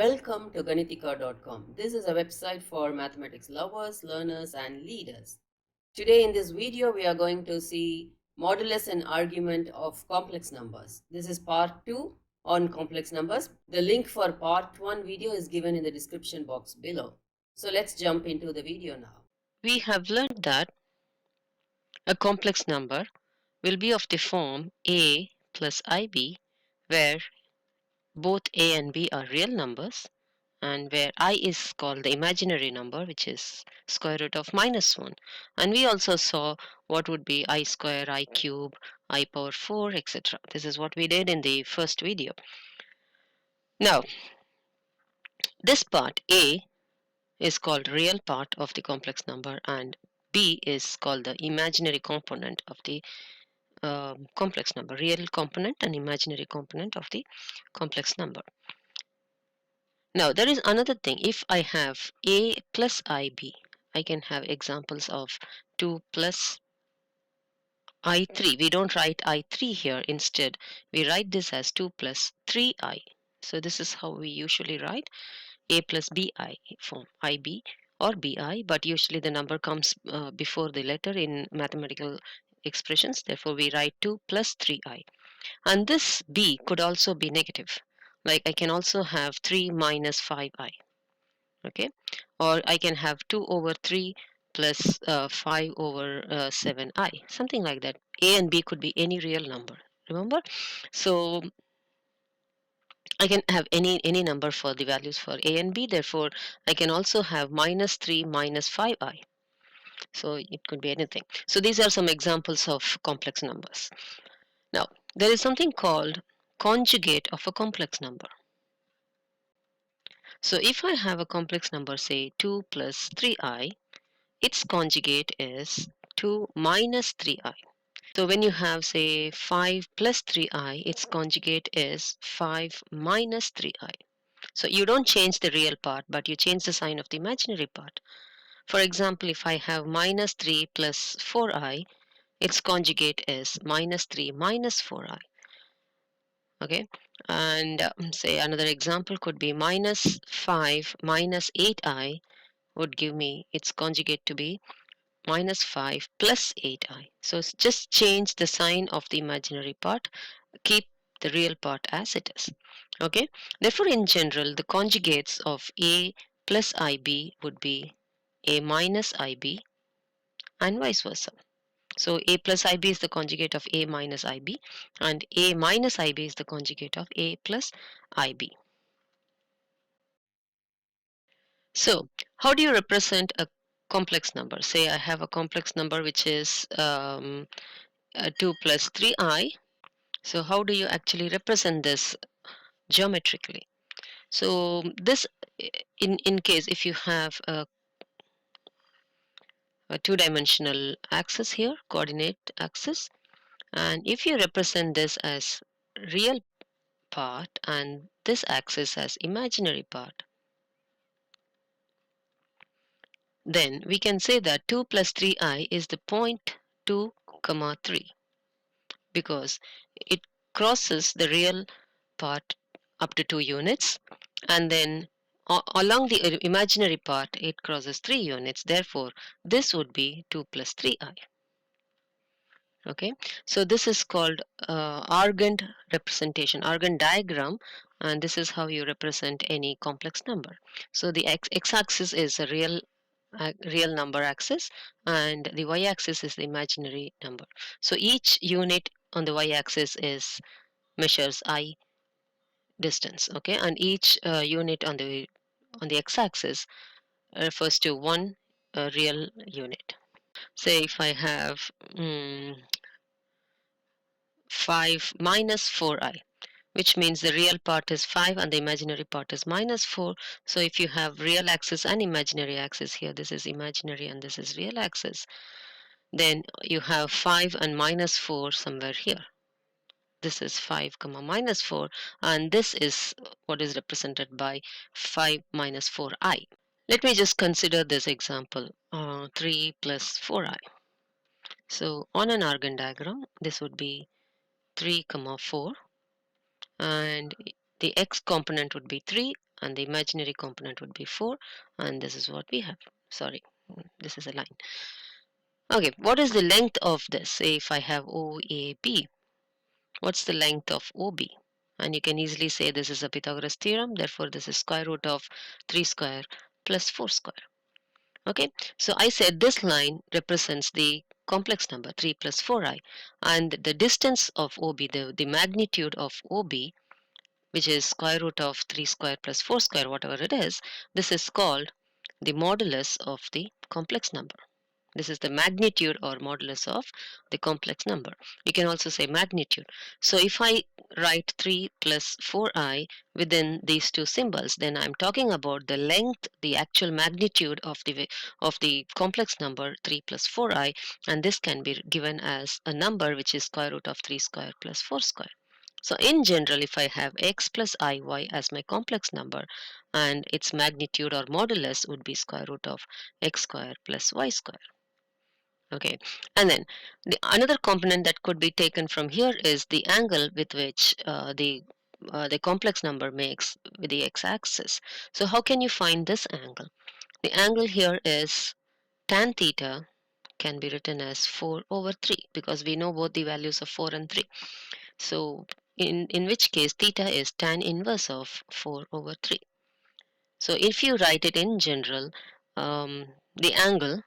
Welcome to Ganitika.com. This is a website for mathematics lovers, learners, and leaders. Today in this video, we are going to see modulus and argument of complex numbers. This is part 2 on complex numbers. The link for part 1 video is given in the description box below. So let's jump into the video now. We have learned that a complex number will be of the form a plus ib, where both a and b are real numbers, and where I is called the imaginary number, which is square root of -1. And we also saw what would be I square, I cube, I power 4, etc. This is what we did in the first video. Now, this part a is called real part of the complex number, and b is called the imaginary component of the complex number, real component and imaginary component of the complex number. Now there is another thing. If I have a plus ib, I can have examples of 2 plus I3. We don't write I3 here. Instead, we write this as 2 plus 3i. So this is how we usually write a plus bi form, ib or bi, but usually the number comes before the letter in mathematical expressions. Therefore, we write 2 plus 3i. And this b could also be negative. Like I can also have 3 minus 5i. Okay, or I can have 2 over 3 plus 5 over 7i, something like that. A and b could be any real number, remember? So I can have any number for the values for a and b. Therefore, I can also have minus 3 minus 5i. So it could be anything. So these are some examples of complex numbers. Now, there is something called conjugate of a complex number. So if I have a complex number, say 2 plus 3i, its conjugate is 2 minus 3i. So when you have, say, 5 plus 3i, its conjugate is 5 minus 3i. So you don't change the real part, but you change the sign of the imaginary part. For example, if I have minus 3 plus 4i, its conjugate is minus 3 minus 4i. Okay, and say another example could be minus 5 minus 8i would give me its conjugate to be minus 5 plus 8i. So just change the sign of the imaginary part, keep the real part as it is. Okay, therefore in general the conjugates of a plus ib would be a minus ib and vice versa. So a plus ib is the conjugate of a minus ib, and a minus ib is the conjugate of a plus ib. So how do you represent a complex number? Say I have a complex number which is 2 plus 3i. So how do you actually represent this geometrically? So this, in case if you have a two-dimensional axis here, coordinate axis, and if you represent this as real part and this axis as imaginary part, then we can say that 2 plus 3i is the point 2 comma 3, because it crosses the real part up to 2 units, and then along the imaginary part it crosses 3 units. Therefore this would be 2 plus 3i. Okay, so this is called Argand representation, Argand diagram, and this is how you represent any complex number. So the x-axis is a real number axis, and the y-axis is the imaginary number. So each unit on the y-axis is measures I distance. Okay, and each unit on the x-axis refers to one real unit. Say if I have 5 minus 4i, which means the real part is 5 and the imaginary part is minus 4. So if you have real axis and imaginary axis here, this is imaginary and this is real axis, then you have 5 and minus 4 somewhere here. This is 5 comma minus 4, and this is what is represented by 5 minus 4i. Let me just consider this example, 3 plus 4i. So on an Argand diagram, this would be 3 comma 4, and the x component would be 3 and the imaginary component would be 4, and this is what we have. Sorry, this is a line. Okay, what is the length of this? Say if I have OAB, what's the length of OB? And you can easily say this is a Pythagoras theorem, therefore this is square root of 3 square plus 4 square. Okay, so I said this line represents the complex number 3 plus 4i, and the distance of OB, the magnitude of OB, which is square root of 3 square plus 4 square, whatever it is, this is called the modulus of the complex number. This is the magnitude or modulus of the complex number. You can also say magnitude. So if I write 3 plus 4i within these two symbols, then I'm talking about the length, the actual magnitude of the complex number 3 plus 4i, and this can be given as a number which is square root of 3 square plus 4 square. So in general, if I have x plus iy as my complex number, and its magnitude or modulus would be square root of x square plus y square. Okay, and then another component that could be taken from here is the angle with which the complex number makes with the x-axis. So how can you find this angle? The angle here is tan theta, can be written as 4 over 3 because we know both the values of 4 and 3. So in which case theta is tan inverse of 4 over 3. So if you write it in general, the angle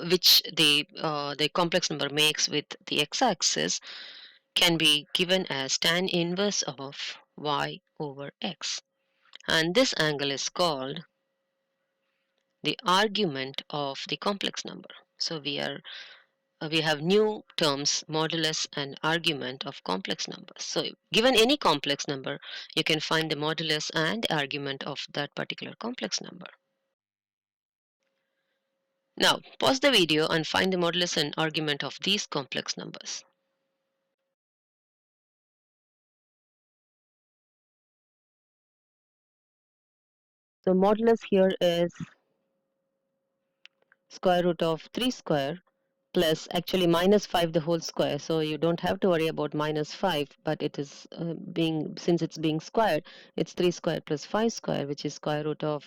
which the complex number makes with the x-axis can be given as tan inverse of y over x, and this angle is called the argument of the complex number. So we have new terms, modulus and argument of complex numbers. So given any complex number, you can find the modulus and argument of that particular complex number. Now pause the video and find the modulus and argument of these complex numbers. So modulus here is square root of 3 square plus actually minus 5 the whole square. So you don't have to worry about minus 5, but it is since it's being squared, it's 3 square plus 5 square, which is square root of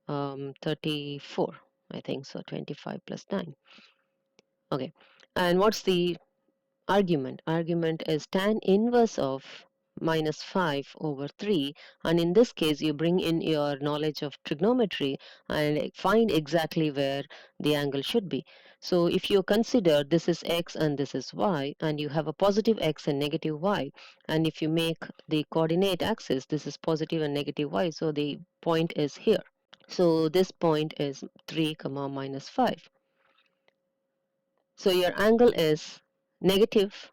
34, I think. So 25 plus 9. Okay. And what's the argument? Argument is tan inverse of minus 5 over 3, and in this case you bring in your knowledge of trigonometry and find exactly where the angle should be. So if you consider this is x and this is y, and you have a positive x and negative y, and if you make the coordinate axis, this is positive and negative y, so the point is here. So this point is 3 comma minus 5. So your angle is negative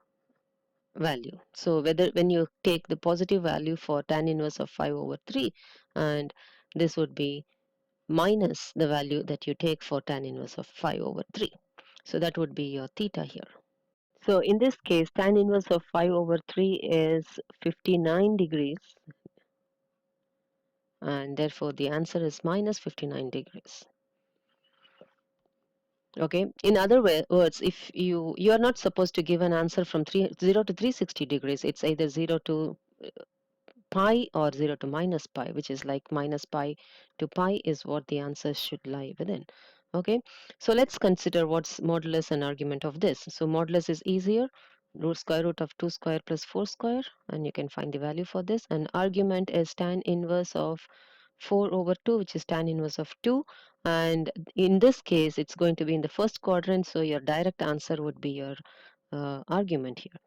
value. So whether when you take the positive value for tan inverse of 5 over 3, and this would be minus the value that you take for tan inverse of 5 over 3. So that would be your theta here. So in this case, tan inverse of 5 over 3 is 59 degrees, and therefore the answer is minus 59 degrees. Okay, in other words, if you are not supposed to give an answer from 0 to 360 degrees, it's either 0 to pi or 0 to minus pi, which is like minus pi to pi is what the answer should lie within. Okay, so let's consider what's modulus and argument of this. So modulus is easier, root square root of 2 square plus 4 square, and you can find the value for this. And argument is tan inverse of 4 over 2, which is tan inverse of 2, and in this case it's going to be in the first quadrant, so your direct answer would be your argument here.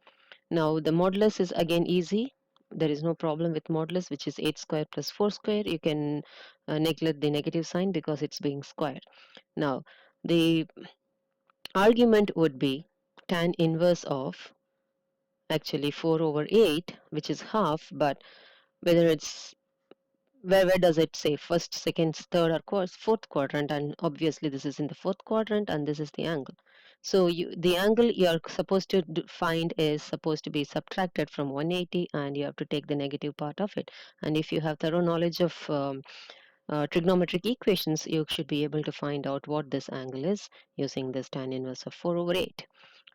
Now the modulus is again easy. There is no problem with modulus, which is 8 square plus 4 square. You can neglect the negative sign because it's being squared. Now the argument would be tan inverse of actually 4 over 8, which is half, but whether it's where does it say first, second, third, or course fourth quadrant? And obviously this is in the fourth quadrant, and this is the angle. So the angle you're supposed to find is supposed to be subtracted from 180, and you have to take the negative part of it. And if you have thorough knowledge of trigonometric equations, you should be able to find out what this angle is using this tan inverse of 4 over 8.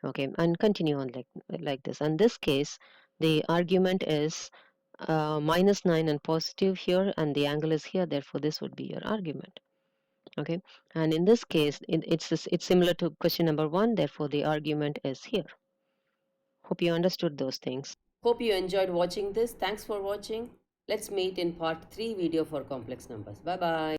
Okay, and continue on like this. In this case, the argument is minus 9 and positive here, and the angle is here, therefore this would be your argument. Okay, and in this case it's similar to question number 1, therefore the argument is here. Hope you understood those things. Hope you enjoyed watching this. Thanks for watching. Let's meet in part 3 video for complex numbers. Bye bye.